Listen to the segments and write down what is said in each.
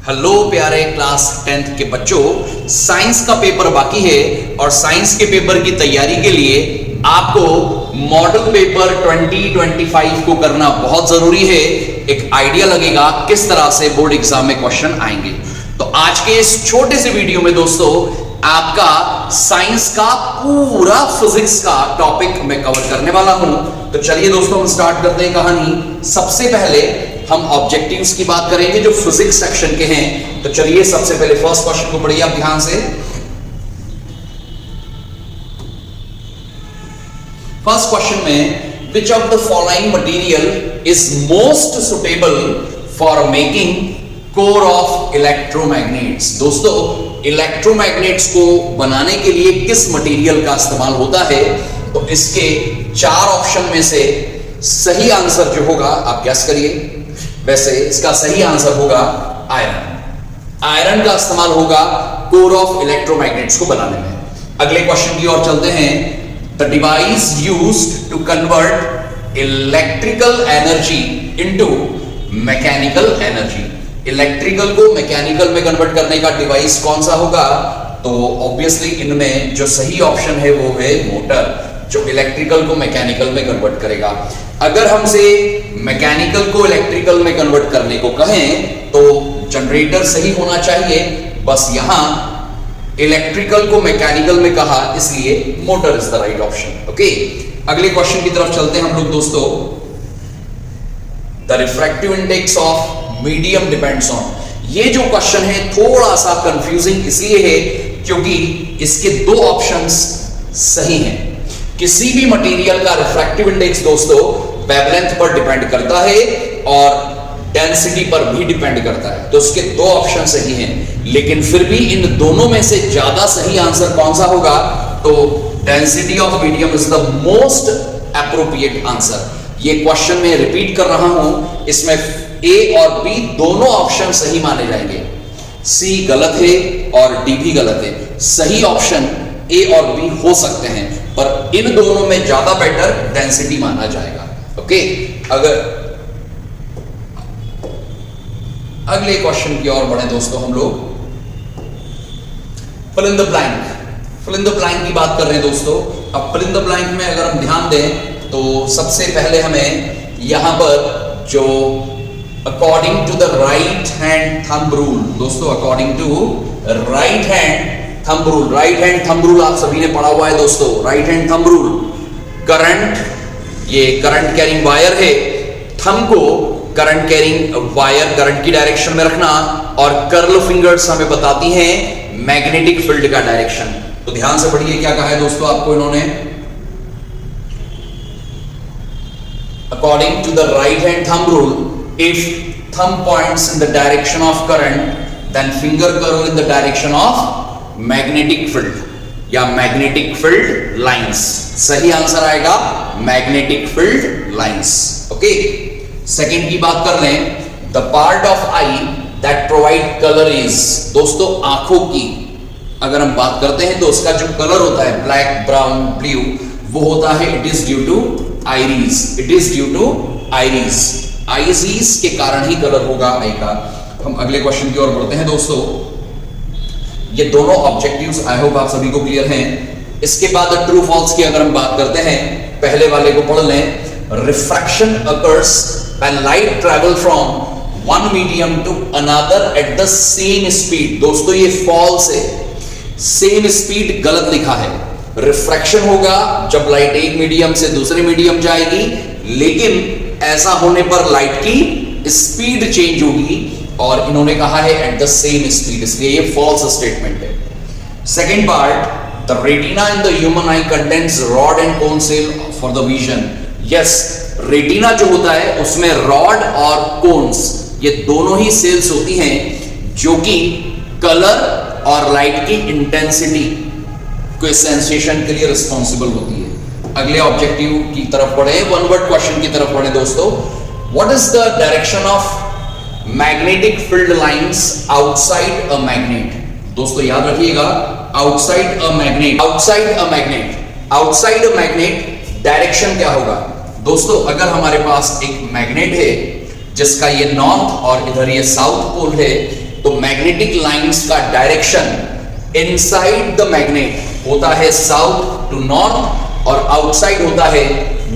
Hello प्यारे class 10th के बच्चों, साइंस का पेपर बाकी है और साइंस के पेपर की तैयारी के लिए आपको मॉडल पेपर 2025 को करना बहुत जरूरी है। एक आइडिया लगेगा किस तरह से बोर्ड एग्जाम में क्वेश्चन आएंगे। तो आज के इस छोटे से वीडियो में दोस्तों आपका साइंस का पूरा फिजिक्स का टॉपिक मैं कवर करने वाला हूं। तो चलिए दोस्तों हम स्टार्ट करते हैं कहानी। सबसे पहले हम ऑब्जेक्टिव्स की बात करेंगे जो फिजिक्स सेक्शन के हैं। तो चलिए सबसे पहले फर्स्ट क्वेश्चन को पढ़िए आप ध्यान से। फर्स्ट क्वेश्चन में which of the following material is most suitable for making core of electromagnets. दोस्तों इलेक्ट्रोमैग्नेट्स को बनाने के लिए किस मटेरियल का इस्तेमाल होता है? तो इसके चार ऑप्शन में से सही आंसर जो होगा आप गैस करिए। वैसे इसका सही आंसर होगा आयरन। आयरन का इस्तेमाल होगा कोर ऑफ इलेक्ट्रोमैग्नेट्स को बनाने में। अगले क्वेश्चन की ओर चलते हैं। The device used to convert electrical energy into mechanical energy. Electrical को मैकेनिकल में कन्वर्ट करने का डिवाइस कौन सा होगा? तो ऑब्वियसली इनमें जो सही ऑप्शन है वो है मोटर, जो इलेक्ट्रिकल को मैकेनिकल में कन्वर्ट करेगा। अगर हमसे मैकेनिकल को इलेक्ट्रिकल में कन्वर्ट करने को कहें तो जनरेटर सही होना चाहिए, बस यहां इलेक्ट्रिकल को मैकेनिकल में कहा इसलिए motor is the right option. Okay, अगले क्वेश्चन की तरफ चलते हैं हम लोग दोस्तों। The refractive index of medium depends on. ये जो क्वेश्चन है थोड़ा सा कंफ्यूजिंग इसलिए है क्योंकि इसके दो ऑप्शंस सही हैं। किसी भी मटेरियल का रिफ्रैक्टिव इंडेक्स दोस्तों वेवलेंथ पर डिपेंड करता है और डेंसिटी पर भी डिपेंड करता है। तो उसके दो ऑप्शन सही हैं, लेकिन फिर भी इन दोनों में से ज्यादा सही आंसर कौन सा होगा? तो density of medium is the most appropriate answer. ये क्वेश्चन में रिपीट कर रहा हूं, इसमें ए और बी दोनों ऑप्शन सही माने जाएंगे। सी गलत है और डी भी गलत है। सही ऑप्शन ए और बी हो सकते हैं, पर इन दोनों में ज्यादा बेटर डेंसिटी माना जाएगा। ओके, अगर अगले क्वेश्चन की ओर बढ़े दोस्तों हम लोग। Fill in the blank. Fill in the blank की बात कर रहे हैं दोस्तों। अब फिल इन द ब्लैंक में अगर हम ध्यान दें तो सबसे पहले हमें यहां पर जो according to the right hand thumb rule, दोस्तों according to right hand thumb rule, right hand thumb rule आप सभी ने पढ़ा हुआ है दोस्तों। Right hand thumb rule, current, ये करंट कैरिंग वायर है, थंब को करंट कैरिंग वायर करंट की डायरेक्शन में रखना और कर्ल फिंगर्स हमें बताती हैं मैग्नेटिक फील्ड का डायरेक्शन। तो ध्यान से पढ़िए क्या कहा है दोस्तों आपको इन्होंने। According to the right hand thumb rule, if thumb points in the direction of current then finger curl in the direction of magnetic field या मैग्नेटिक फील्ड लाइंस। सही आंसर आएगा magnetic field lines. Okay, second की बात कर लें। The part of eye that provide colour is. दोस्तों आंखों की अगर हम बात करते हैं तो उसका जो कलर होता है ब्लैक, ब्राउन, ब्लू, वो होता है it is due to iris. It is due to iris. Iris के कारण ही कलर होगा आई का। हम अगले क्वेश्चन की ओर बढ़ते हैं दोस्तों। ये दोनों ऑब्जेक्टिव्स आई होप आप सभी को क्लियर हैं। इसके बाद ट्रू फॉल्स की अगर हम बात करते हैं, पहले वाले को पढ़ लें। Refraction occurs when light travel from one medium to another at the same speed. दोस्तों ये फॉल्स है, सेम स्पीड गलत लिखा है। रिफ्रैक्शन होगा जब लाइट एक मीडियम से दूसरे मीडियम जाएगी, लेकिन ऐसा होने पर लाइट की स्पीड चेंज होगी और इन्होंने कहा है एट द सेम स्पीड, इसलिए ये फॉल्स स्टेटमेंट है। Second part, the retina in the human eye contains rod and cone cell for the vision. Yes, retina जो होता है उसमें रॉड और कोन्स ये दोनों ही सेल्स होती हैं जो कि कलर और लाइट की इंटेंसिटी को सेंसेशन के लिए रिस्पॉन्सिबल होती है। अगले ऑब्जेक्टिव की तरफ बढ़े, वन वर्ड क्वेश्चन की तरफ बढ़े दोस्तों। What is the direction of magnetic field lines outside a magnet? दोस्तों याद रखिएगा, outside a magnet, outside a magnet, outside a magnet direction क्या होगा? दोस्तों अगर हमारे पास एक मैग्नेट है जिसका ये नॉर्थ और इधर ये साउथ पोल है, तो मैग्नेटिक लाइंस का डायरेक्शन इनसाइड द मैग्नेट होता है साउथ टू नॉर्थ और आउटसाइड होता है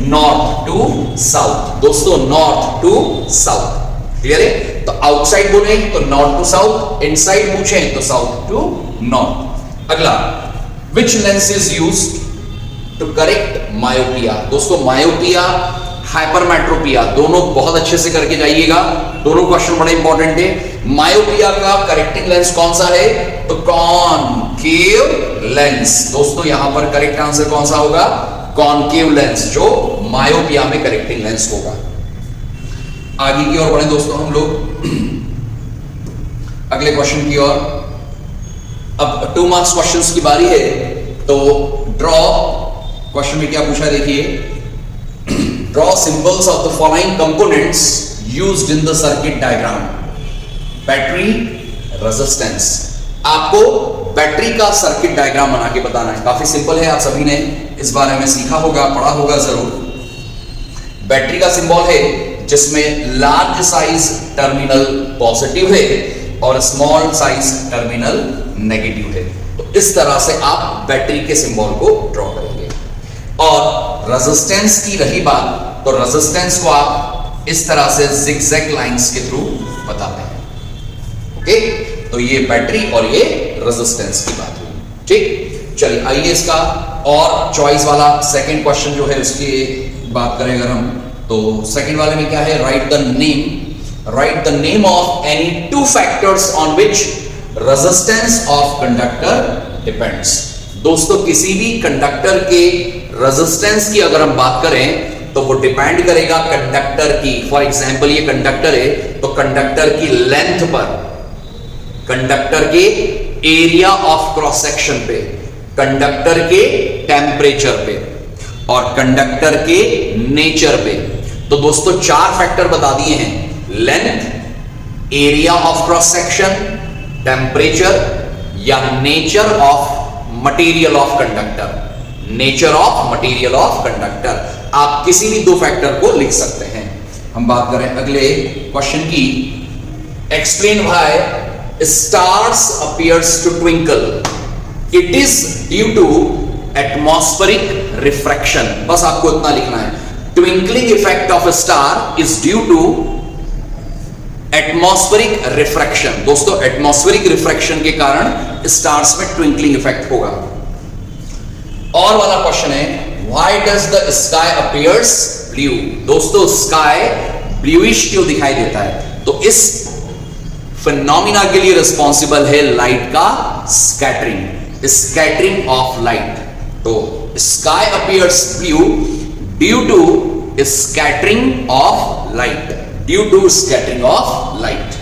नॉर्थ टू साउथ। दोस्तों नॉर्थ टू साउथ, क्लियर है? तो आउटसाइड बोले तो नॉर्थ टू साउथ, इनसाइड पूछे तो साउथ टू नॉर्थ। अगला, which lens is used to correct myopia? दोस्तों मायोपिया, हाइपरमेट्रोपिया दोनों बहुत अच्छे से करके जाइएगा, दोनों क्वेश्चन बड़े इंपॉर्टेंट है। मायोपिया का करेक्टिंग लेंस कौन सा है? तो कॉनकेव लेंस। दोस्तों यहां पर करेक्ट आंसर कौन सा होगा? कॉनकेव लेंस, जो मायोपिया में करेक्टिंग लेंस होगा। आगे की ओर बढ़े दोस्तों हम लोग अगले क्वेश्चन की ओर। अब 2 मार्क्स क्वेश्चंस की बारी है, तो ड्रॉ क्वेश्चन में क्या पूछा है देखिए, draw symbols of the following components used in the circuit diagram. Battery, resistance. आपको बैटरी का सर्किट डायग्राम बना के बताना है, काफी सिंपल है, आप सभी ने इस बारे में सीखा होगा, पढ़ा होगा जरूर। बैटरी का सिंबल है जिसमें लार्ज साइज टर्मिनल पॉजिटिव है और स्मॉल साइज टर्मिनल नेगेटिव है। तो इस तरह से आप बैटरी के सिंबल को ड्रॉ करेंगे। और रेजिस्टेंस की रही बात, तो रेजिस्टेंस को आप इस तरह से जिगजैग लाइंस के थ्रू बताते हैं। ओके, तो ये बैटरी और ये रेजिस्टेंस की बात हुई। ठीक, चलिए आइए इसका और चॉइस वाला सेकंड क्वेश्चन जो है उसकी बात करें अगर हम, तो सेकंड वाले में क्या है? Right the name of any 2 factors on which resistance of conductor depends. दोस्तों किसी भी कंडक्टर के रेजिस्टेंस की अगर हम बात करें तो वो डिपेंड करेगा कंडक्टर की। फॉर एग्जांपल ये कंडक्टर है तो कंडक्टर की लेंथ पर, कंडक्टर के एरिया ऑफ क्रॉस सेक्शन पे, कंडक्टर के टेम्परेचर पे और कंडक्टर के नेचर पे। तो दोस्तों 4 फैक्टर बता दिए हैं, length, area of cross section, temperature या nature of material of conductor. Nature of material of conductor, आप किसी भी 2 फैक्टर को लिख सकते हैं। हम बात करें अगले क्वेश्चन की, explain why stars appears to twinkle. It is due to atmospheric refraction. बस आपको इतना लिखना है, twinkling effect of a star is due to atmospheric refraction. दोस्तों एटमॉस्फेरिक रिफ्रैक्शन के कारण स्टार्स में ट्विंकलिंग इफेक्ट होगा। और वाला क्वेश्चन है, why does the sky appears blue. दोस्तों स्काई ब्लूइश क्यों दिखाई देता है? तो इस फिनोमिना के लिए रिस्पॉन्सिबल है लाइट का स्कैटरिंग, स्कैटरिंग ऑफ लाइट। तो sky appears blue due to scattering of light, due to scattering of light.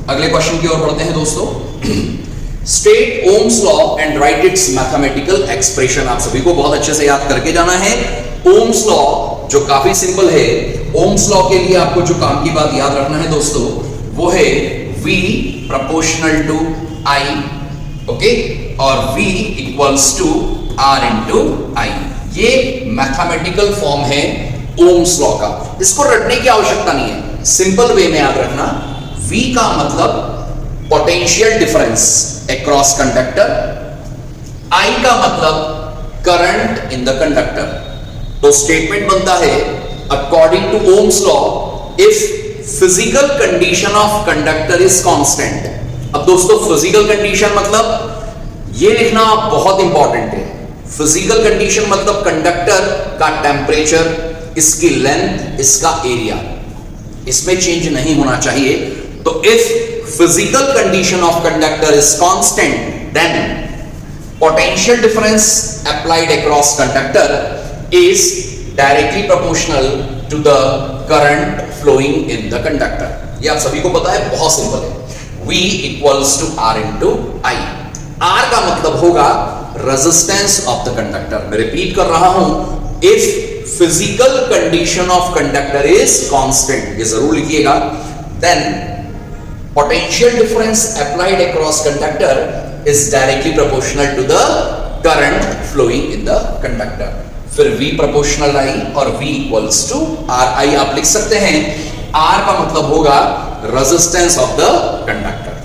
अगले क्वेश्चन की ओर बढ़ते हैं दोस्तों। State Ohm's law and write its mathematical expression. आप सभी को बहुत अच्छे से याद करके जाना है। ओम्स लॉ जो काफी सिंपल है, ओम्स लॉ के लिए आपको जो काम की बात याद रखना है दोस्तों वो है V proportional to I, okay, और V equals to R into I। ये मैथमेटिकल फॉर्म है ओम्स लॉ का। इसको रटने की आवश्यकता नहीं है, सिंपल वे में याद रखना। V का मतलब potential difference across conductor, I का मतलब करंट इन द कंडक्टर। तो स्टेटमेंट बनता है according to Ohm's law if physical condition of conductor is constant. अब दोस्तों फिजिकल कंडीशन मतलब ये लिखना बहुत इंपॉर्टेंट है। फिजिकल कंडीशन मतलब कंडक्टर का टेम्परेचर, इसकी लेंथ, इसका एरिया, इसमें चेंज नहीं होना चाहिए। तो if physical condition of conductor is constant, then potential difference applied across conductor is directly proportional to the current flowing in the conductor। ये आप सभी को पता है, बहुत सिंपल है। V equals to R into I। R का मतलब होगा रेजिस्टेंस ऑफ द कंडक्टर। मैं रिपीट कर रहा हूं, if physical condition of conductor is constant, ये जरूर लिखिएगा, then potential difference applied across conductor is directly proportional to the current flowing in the conductor। फिर V proportional I और V equals to R I आप लिख सकते हैं। R का मतलब होगा रेजिस्टेंस ऑफ द कंडक्टर।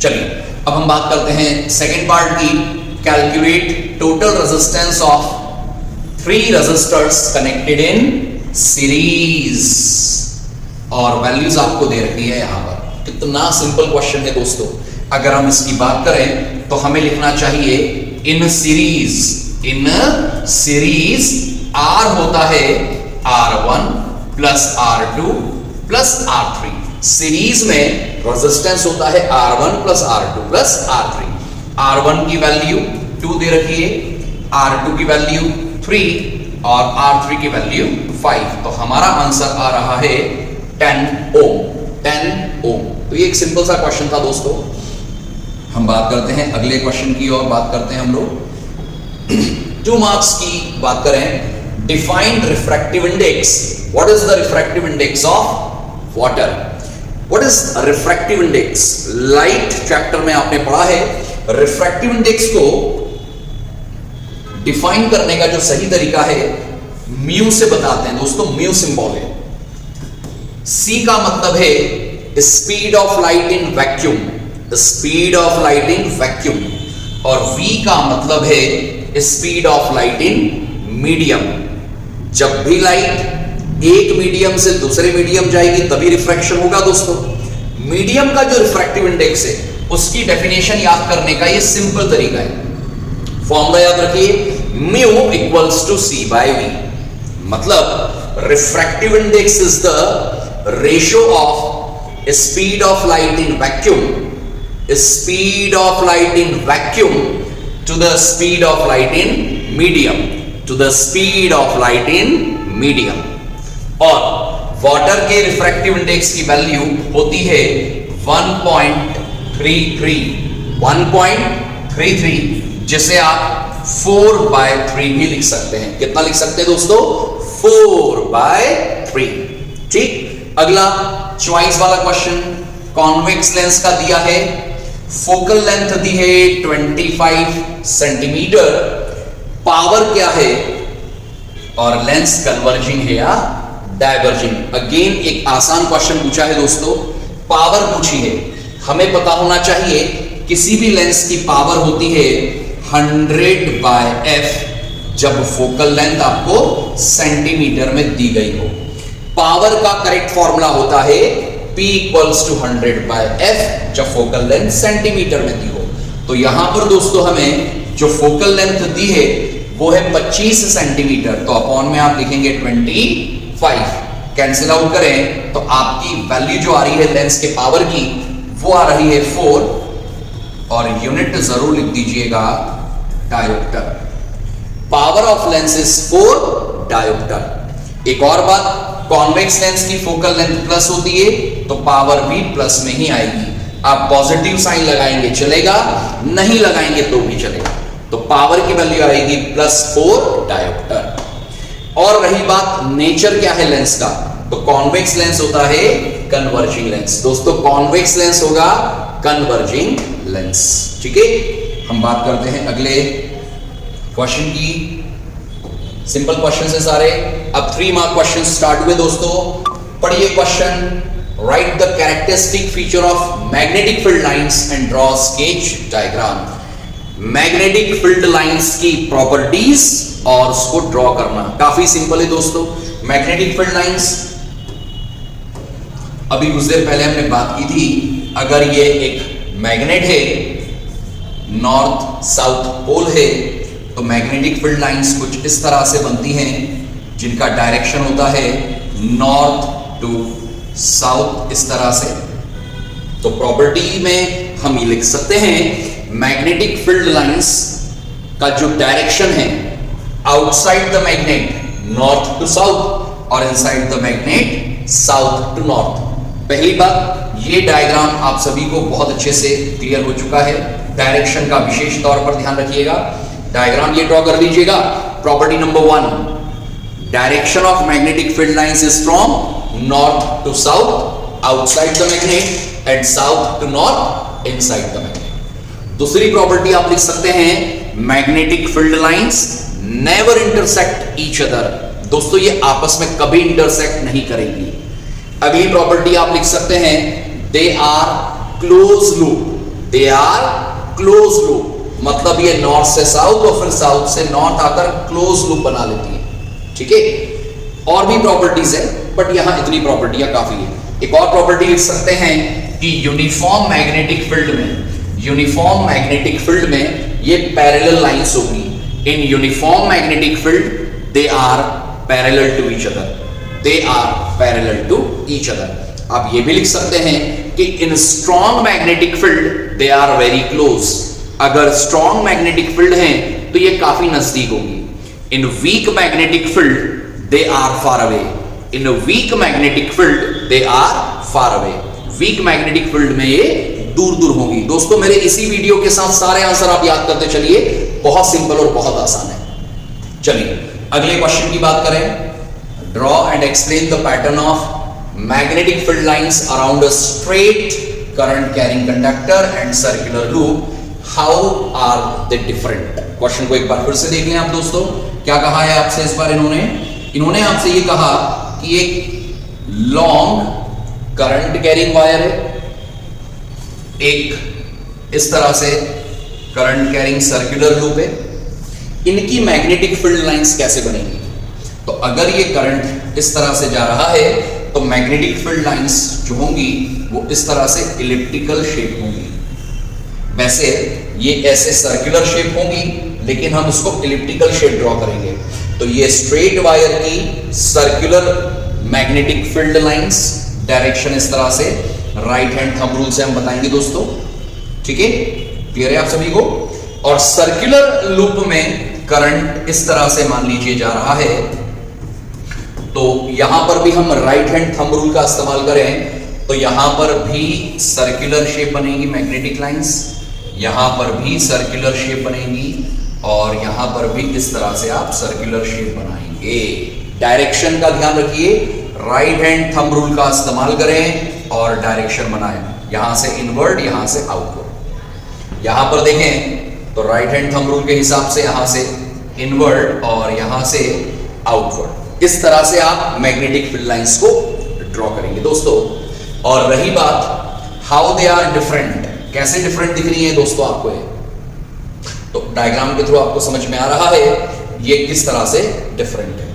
चलिए अब हम बात करते हैं सेकेंड पार्ट की, calculate total resistance of 3 resistors connected in series, और वैल्यूज आपको दे रखी है यहां पर। कितना सिंपल क्वेश्चन है दोस्तों। अगर हम इसकी बात करें तो हमें लिखना चाहिए इन सीरीज आर होता है R1 plus R2 plus R3। Series में रेजिस्टेंस होता है R1 plus R2 plus R3। R1 की वैल्यू 2 दे रखी है, R2 की वैल्यू 3 और R3 की वैल्यू 5। तो हमारा आंसर आ रहा है 10 ओम। 10 ओम। तो ये एक सिंपल सा क्वेश्चन था दोस्तों। हम बात करते हैं अगले क्वेश्चन की और बात करते हैं हम लोग 2 मार्क्स की बात करें। Define refractive index. What is the refractive index of water? What is refractive index? Light chapter में आपने पढ़ा है। रिफ्रैक्टिव इंडेक्स को डिफाइन करने का जो सही तरीका है म्यू से बताते हैं दोस्तों। म्यू सिंबल है। सी का मतलब है speed of light in vacuum, speed of light in vacuum, और वी का मतलब है speed of light in medium. जब भी लाइट एक मीडियम से दूसरे मीडियम जाएगी तभी रिफ्रैक्शन होगा दोस्तों। मीडियम का जो रिफ्रैक्टिव इंडेक्स है उसकी डेफिनेशन याद करने का ये सिंपल तरीका है। फॉर्मूला याद रखिए, mu equals to C by V. मतलब refractive index is the ratio of speed of light in vacuum, speed of light in vacuum to the speed of light in medium, to the speed of light in medium. और water के refractive index की value होती है 1.33, जिसे आप 4/3 भी लिख सकते हैं। कितना लिख सकते हैं दोस्तों? 4/3। ठीक। अगला चॉइस वाला क्वेश्चन, कॉन्वेक्स लेंस का दिया है, फोकल लेंथ दी है 25 सेंटीमीटर, पावर क्या है और लेंस कन्वर्जिंग है या डाइवर्जिंग। अगेन एक आसान क्वेश्चन पूछा है दोस्तों, पावर पूछी है। हमें पता होना चाहिए किसी भी लेंस की पावर होती है 100/f जब फोकल लेंथ आपको सेंटीमीटर में दी गई हो। पावर का करेक्ट फॉर्मूला होता है P इक्वल्स टू 100/f जब फोकल लेंथ सेंटीमीटर में दी हो। तो यहां पर दोस्तों हमें जो फोकल लेंथ दी है वो है 25 सेंटीमीटर, तो अपॉन में आप लिखेंगे 25। कैंसिल आउट करें तो आपकी वैल्यू जो आ रही है लेंस के पावर की वो आ रही है 4, और यूनिट जरूर लिख दीजिएगा dioptre. Power of lens is 4 dioptre. एक और बात, कॉन्वेक्स लेंस की फोकल लेंथ प्लस होती है तो पावर भी प्लस में ही आएगी। आप पॉजिटिव साइन लगाएंगे चलेगा, नहीं लगाएंगे तो भी चलेगा। तो पावर की वैल्यू आएगी +4 डायोप्टर। और रही बात नेचर क्या है लेंस का, तो कॉन्वेक्स लेंस होता है कन्वर्जिंग लेंस। दोस्तों कॉन्वेक्स लेंस होगा कन्वर्जिंग लेंस। ठीक है। हम बात करते हैं अगले क्वेश्चन की। सिंपल क्वेश्चन है सारे। अब 3 मार्क क्वेश्चन स्टार्ट हुए दोस्तों। पढ़िए question, right the characteristic feature of magnetic field lines and draw sketch diagram. Magnetic field lines की प्रॉपर्टीज और उसको ड्रॉ करना काफी सिंपल है दोस्तों। मैग्नेटिक फील्ड लाइंस, अभी कुछ देर पहले हमने बात की थी, अगर ये एक मैग्नेट है, नॉर्थ साउथ पोल है, तो मैग्नेटिक फील्ड लाइंस कुछ इस तरह से बनती हैं जिनका डायरेक्शन होता है नॉर्थ टू साउथ, इस तरह से। तो प्रॉपर्टी में हम ये लिख सकते हैं मैग्नेटिक फील्ड लाइंस का जो डायरेक्शन है outside the magnet north to south और inside the magnet south to north. पहली बात, ये डायग्राम आप सभी को बहुत अच्छे से क्लियर हो चुका है। डायरेक्शन का विशेष तौर पर ध्यान रखिएगा। डायग्राम ये ड्रॉ कर लीजिएगा। Property number 1, direction of magnetic field lines is from north to south outside the magnet and south to north inside the magnet. दूसरी प्रॉपर्टी आप लिख सकते हैं magnetic field lines never intersect each other. दोस्तों ये आपस में कभी इंटरसेक्ट नहीं करेंगी। अगली प्रॉपर्टी आप लिख सकते हैं, they are close loop, they are close loop, मतलब ये नॉर्थ से साउथ और फिर साउथ से नॉर्थ आकर क्लोज लूप बना लेती है। ठीक है, और भी प्रॉपर्टीज है बट यहां इतनी प्रॉपर्टियां काफी है। एक और प्रॉपर्टी लिख सकते हैं कि यूनिफॉर्म मैग्नेटिक फील्ड में, यूनिफॉर्म मैग्नेटिक फील्ड में ये पैरेलल लाइंस होगी। In uniform magnetic field they are parallel to each other, they are parallel to each other. आप ये भी लिख सकते हैं कि in strong magnetic field they are very close, अगर स्ट्रॉन्ग मैग्नेटिक फील्ड है तो ये काफी नजदीक होगी। In weak magnetic field they are far away, in weak magnetic field they are far away, weak magnetic field में ये दूर दूर होंगी। दोस्तों मेरे इसी वीडियो के साथ सारे आंसर आप याद करते चलिए, बहुत सिंपल और बहुत आसान है। चलिए अगले क्वेश्चन की बात करें। Draw and explain the pattern of magnetic field lines around a straight current carrying conductor and circular loop, how are they different. Question को एक बार फिर से देख लें आप दोस्तों, क्या कहा है आपसे इस बार इन्होंने आपसे ये कहा कि एक लॉन्ग करंट कैरिंग वायर है, एक इस तरह से करंट कैरिंग सर्कुलर लूप है, इनकी मैग्नेटिक फील्ड लाइंस कैसे बनेंगी। तो अगर ये करंट इस तरह से जा रहा है तो मैग्नेटिक फील्ड लाइंस जो होंगी वो इस तरह से इलिप्टिकल शेप होंगी। वैसे ये ऐसे सर्कुलर शेप होंगी लेकिन हम इसको इलिप्टिकल शेप ड्रॉ करेंगे। तो ये स्ट्रेट वायर की circular magnetic field lines, direction इस तरह से, राइट हैंड थंब रूल से हम बताएंगे दोस्तों। ठीक है, क्लियर है आप सभी को। और सर्कुलर लूप में करंट इस तरह से मान लीजिए जा रहा है, तो यहां पर भी हम राइट हैंड थंब रूल का इस्तेमाल करें तो यहां पर भी सर्कुलर शेप बनेगी मैग्नेटिक लाइंस, यहां पर भी सर्कुलर शेप बनेगी और यहां पर भी इस तरह से आप सर्कुलर शेप बनाएंगे। डायरेक्शन का ध्यान रखिए, राइट हैंड थंब रूल का इस्तेमाल करें और डायरेक्शन बनाएं, यहां से इनवर्ड, यहां से आउटवर्ड। यहां पर देखें तो राइट हैंड थंब रूल के हिसाब से यहां से इनवर्ड और यहां से आउटवर्ड, इस तरह से आप मैग्नेटिक फील्ड लाइंस को ड्रॉ करेंगे दोस्तों। और रही बात हाउ दे आर डिफरेंट, कैसे डिफरेंट दिख रही है दोस्तों आपको ये, तो डायग्राम के थ्रू आपको समझ में आ रहा है ये किस तरह से डिफरेंट है।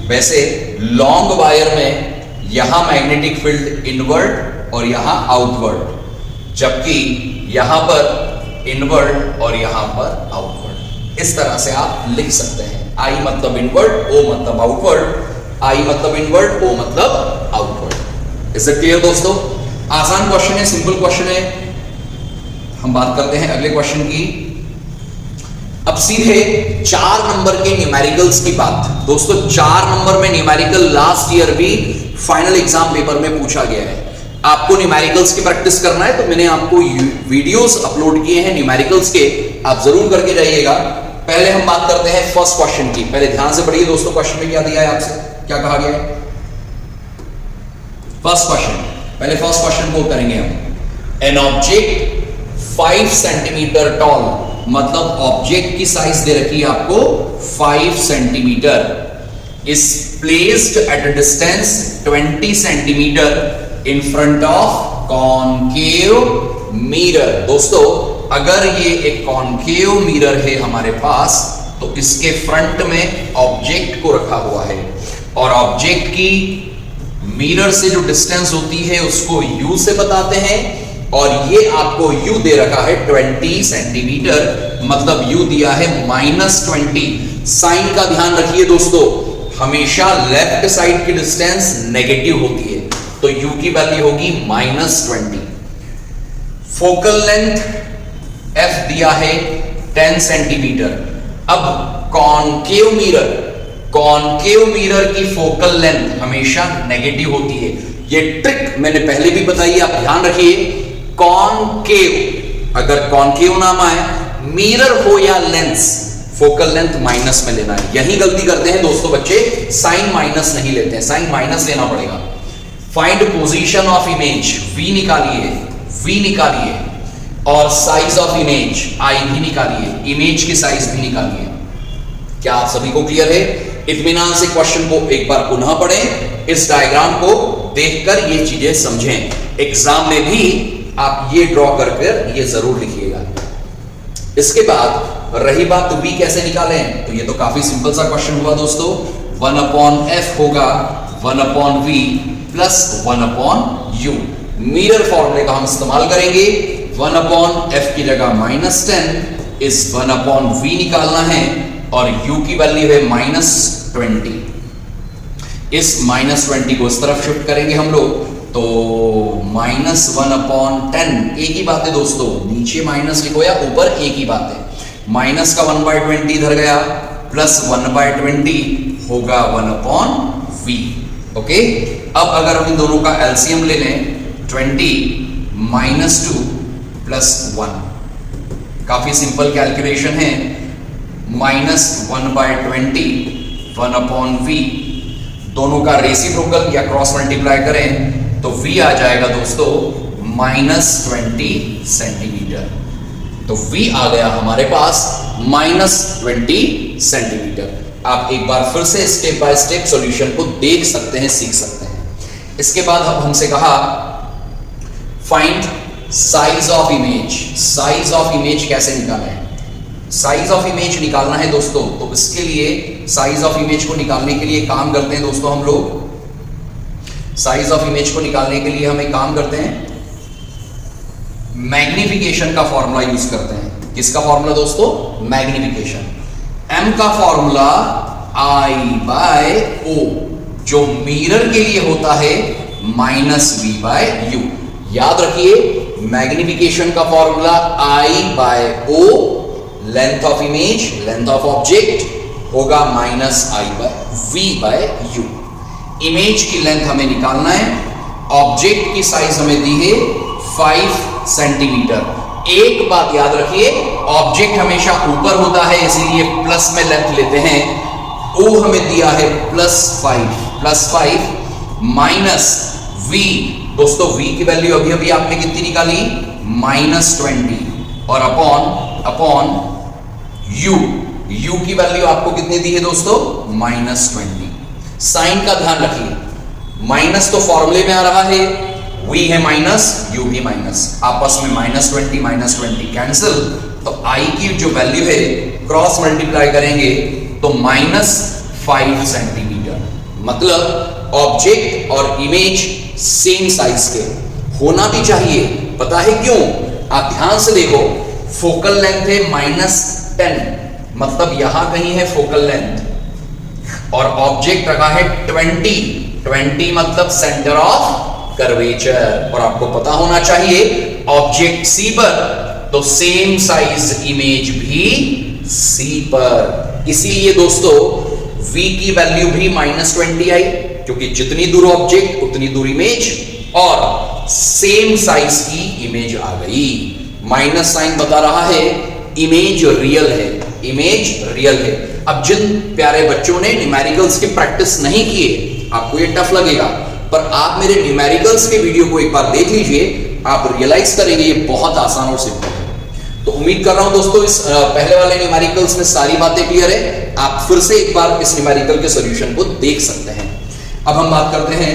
वैसे लॉन्ग वायर में यहां मैग्नेटिक फील्ड इनवर्ड और यहां आउटवर्ड, जबकि यहां पर इनवर्ड और यहां पर आउटवर्ड। इस तरह से आप लिख सकते हैं, आई मतलब इनवर्ड, ओ मतलब आउटवर्ड, आई मतलब इनवर्ड, ओ मतलब आउटवर्ड। इज इट क्लियर दोस्तों? आसान क्वेश्चन है, सिंपल क्वेश्चन है। हम बात करते हैं अगले क्वेश्चन की। अब सीधे 4 नंबर के न्यूमेरिकल्स की बात। दोस्तों 4 नंबर में न्यूमेरिकल लास्ट ईयर भी फाइनल एग्जाम पेपर में पूछा गया है। आपको न्यूमेरिकल्स की प्रैक्टिस करना है तो मैंने आपको वीडियोस अपलोड किए हैं न्यूमेरिकल्स के, आप जरूर करके जाइएगा। पहले हम बात करते हैं फर्स्ट क्वेश्चन की। पहले ध्यान से पढ़िए दोस्तों, क्वेश्चन में क्या दिया है आपसे, क्या कहा गया है। फर्स्ट क्वेश्चन, पहले फर्स्ट क्वेश्चन को करेंगे हम। एन ऑब्जेक्ट 5 सेंटीमीटर टॉल, मतलब ऑब्जेक्ट की साइज दे रखी है आपको 5 centimetre, is placed at a distance 20 centimetre in front of concave mirror. दोस्तों अगर ये एक कॉनकेव मिरर है हमारे पास तो इसके फ्रंट में ऑब्जेक्ट को रखा हुआ है और ऑब्जेक्ट की मिरर से जो डिस्टेंस होती है उसको u से बताते हैं और ये आपको u दे रखा है 20 सेंटीमीटर, मतलब u दिया है -20। साइन का ध्यान रखिए दोस्तों, हमेशा लेफ्ट साइड की डिस्टेंस नेगेटिव होती है तो u की वैल्यू होगी -20। फोकल लेंथ f दिया है 10 सेंटीमीटर। अब कॉनकेव मिरर की फोकल लेंथ हमेशा नेगेटिव होती है। ये ट्रिक मैंने पहले भी बताई, आप ध्यान रखिए। कॉनकेव, अगर कॉनकेव नाम आए, मिरर हो या लेंस, फोकल लेंथ माइनस में लेना है। यही गलती करते हैं दोस्तों बच्चे, साइन माइनस नहीं लेते हैं, साइन माइनस लेना पड़ेगा। Find position of image, v निकालिए और साइज ऑफ इमेज i भी निकालिए, इमेज की साइज भी निकालिए। क्या आप सभी को क्लियर है? इत्मीनान से क्वेश्चन को एक बार पुनः पढ़ें, इस डायग्राम को देखकर ये चीजें समझें। एग्जाम में भी आप ये ड्रॉ कर ये जरूर लिखिएगा। इसके बाद रही बात v कैसे निकालें, तो ये तो काफी सिंपल सा क्वेश्चन हुआ दोस्तों। 1/f होगा 1/v प्लस 1/u। मिरर फॉर्मूले का हम इस्तेमाल करेंगे। 1/f की जगह -10 इस 1/v निकालना है और u की वैल्यू है -20। इस -20 को इस तरफ शिफ्ट करेंगे हम लोग, तो -1/10 एक ही बात है दोस्तों, नीचे माइनस लिखो या ऊपर एक ही बात है। माइनस का 1/20 इधर गया, प्लस 1/20 होगा 1/v। ओके, अब अगर हम इन दोनों का एलसीएम ले लें, 20 - 2 + 1, काफी सिंपल कैलकुलेशन है। -1/20 1/v, दोनों का रेसिप्रोकल या क्रॉस मल्टीप्लाई करें तो v आ जाएगा दोस्तों -20 सेंटीमीटर। तो v आ गया हमारे पास -20 सेंटीमीटर। आप एक बार फिर से स्टेप बाय स्टेप सॉल्यूशन को देख सकते हैं, सीख सकते हैं। इसके बाद अब हमसे कहा find size of image. Size of image कैसे निकालें? साइज ऑफ इमेज निकालना है दोस्तों, तो इसके लिए साइज ऑफ इमेज को निकालने के लिए काम करते हैं दोस्तों हम लोग। साइज ऑफ इमेज को निकालने के लिए हम एक काम करते हैं, मैग्निफिकेशन का फॉर्मूला यूज करते हैं। किसका फॉर्मूला दोस्तों? मैग्निफिकेशन। m का फॉर्मूला I/O, जो मिरर के लिए होता है -v/u। याद रखिए, मैग्निफिकेशन का formula I/O, length of image, length of object होगा -I/v/u। इमेज की लेंथ हमें निकालना है, ऑब्जेक्ट की साइज हमें दी है 5 सेंटीमीटर। एक बात याद रखिए, ऑब्जेक्ट हमेशा ऊपर होता है, इसीलिए प्लस में लेंथ लेते हैं। O हमें दिया है +5 माइनस v। दोस्तों v की वैल्यू अभी अभी आपने कितनी निकाली? -20 और अपॉन u की वैल्यू आपको कितनी दी है दोस्तों? -20। साइन का ध्यान रखिए, माइनस तो फॉर्मूले में आ रहा है, v है माइनस, u भी माइनस, आपस में -20 कैंसिल। तो i की जो वैल्यू है क्रॉस मल्टीप्लाई करेंगे तो -5 सेंटीमीटर। मतलब ऑब्जेक्ट और इमेज सेम साइज के होना भी चाहिए। पता है क्यों? आप ध्यान से देखो, फोकल लेंथ है -10, मतलब यहां कहीं है फोकल लेंथ, और ऑब्जेक्ट रखा है 20 मतलब सेंटर ऑफ कर्वेचर। और आपको पता होना चाहिए ऑब्जेक्ट C पर तो सेम साइज इमेज भी C पर। इसीलिए दोस्तों v की वैल्यू भी -20 आई, क्योंकि जितनी दूर ऑब्जेक्ट उतनी दूर इमेज, और सेम साइज की इमेज आ गई। माइनस साइन बता रहा है इमेज रियल है, इमेज रियल है। अब जिन प्यारे बच्चों ने न्यूमेरिकल्स की प्रैक्टिस नहीं किए, आपको ये टफ लगेगा, पर आप मेरे न्यूमेरिकल्स के वीडियो को एक बार देख लीजिए, आप रियलाइज करेंगे ये बहुत आसान और सिंपल है। तो उम्मीद कर रहा हूं दोस्तों इस पहले वाले न्यूमेरिकल्स में सारी बातें क्लियर है। आप फिर से एक बार इस न्यूमेरिकल के सॉल्यूशन को देख सकते हैं। अब हम बात करते हैं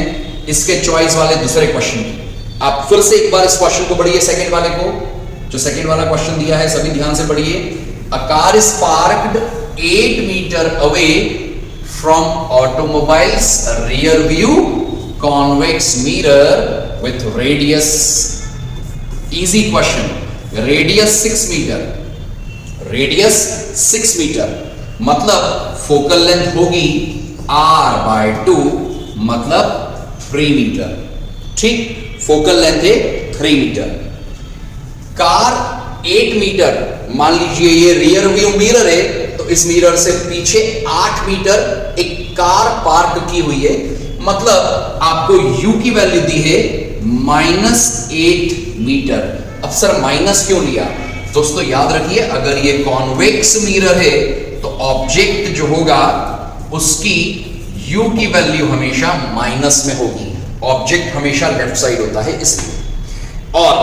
इसके चॉइस वाले दूसरे क्वेश्चन की। आप फिर से एक बार इस क्वेश्चन को पढ़िए, सेकंड वाले को, जो सेकंड वाला क्वेश्चन दिया है सभी ध्यान से पढ़िए। A car is parked 8 metres away from automobiles rear view convex mirror with radius, easy question, radius 6 metres, radius 6 metres मतलब फोकल लेंथ होगी r/2 मतलब 3 मीटर। ठीक, फोकल लेंथ है 3 मीटर। कार 8 मीटर, मान लीजिए ये रियर व्यू मिरर है, तो इस मिरर से पीछे 8 मीटर एक कार पार्क की हुई है, मतलब आपको u की वैल्यू दी है -8 मीटर। अब सर माइनस क्यों लिया? दोस्तों याद रखिए, अगर ये कॉन्वेक्स मिरर है तो ऑब्जेक्ट जो होगा उसकी u की वैल्यू हमेशा माइनस में होगी, ऑब्जेक्ट हमेशा लेफ्ट साइड होता है इसलिए। और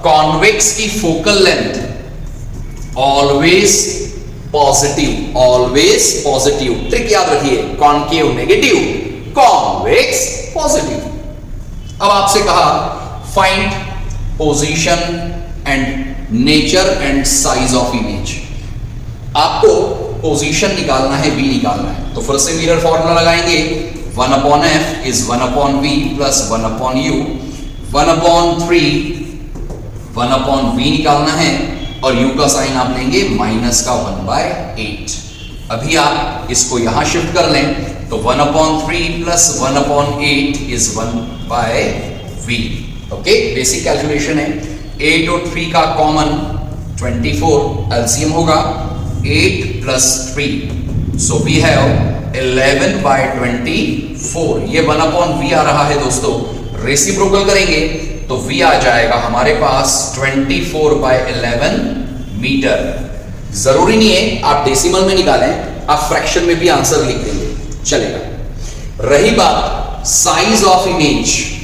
कॉन्वेक्स की focal length always positive, always positive. Trick याद रखिए, कॉनकेव नेगेटिव, कॉन्वेक्स पॉजिटिव। अब आपसे कहा find position and nature and size of image. आपको पोजीशन निकालना है, v निकालना है, तो फिर से मिरर फॉर्मूला लगाएंगे, 1/f is 1/v plus 1/u, 1/3 1/v निकालना है और u का साइन आप लेंगे माइनस का 1/8। अभी आप इसको यहां शिफ्ट कर लें तो 1/3 plus 1/8 is 1/v। Okay, basic calculation है। 8 और 3 का कॉमन 24, एलसीएम होगा 8 प्लस 3, सो वी हैव 11/24। ये 1/v आ रहा है दोस्तों, रेसिप्रोकल करेंगे तो v आ जाएगा हमारे पास 24/11 मीटर। जरूरी नहीं है आप डेसिमल में निकालें, आप फ्रैक्शन में भी आंसर लिख देंगे, चलेगा। रही बात साइज ऑफ इमेज,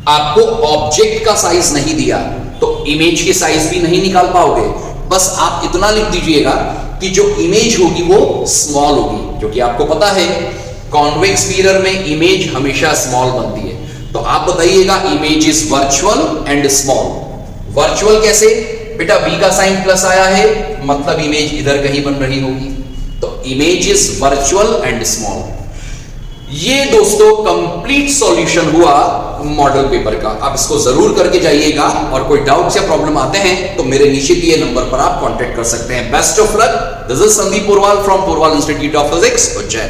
आपको ऑब्जेक्ट का साइज नहीं दिया तो इमेज की साइज भी नहीं निकाल पाओगे। बस आप इतना लिख दीजिएगा कि जो इमेज होगी वो स्मॉल होगी, क्योंकि आपको पता है कॉन्वेक्स मिरर में इमेज हमेशा स्मॉल बनती है। तो आप बताइएगा image is virtual and small. Virtual कैसे बेटा, v का साइन प्लस आया है मतलब इमेज इधर कहीं बन रही होगी, तो image is virtual and small. ये दोस्तों कंप्लीट सॉल्यूशन हुआ मॉडल पेपर का। आप इसको जरूर करके जाइएगा और कोई डाउट्स या प्रॉब्लम आते हैं तो मेरे नीचे दिए नंबर पर आप कांटेक्ट कर सकते हैं। Best of luck. This is Sandeep Purwal from Purwal institute of physics, Ujjain.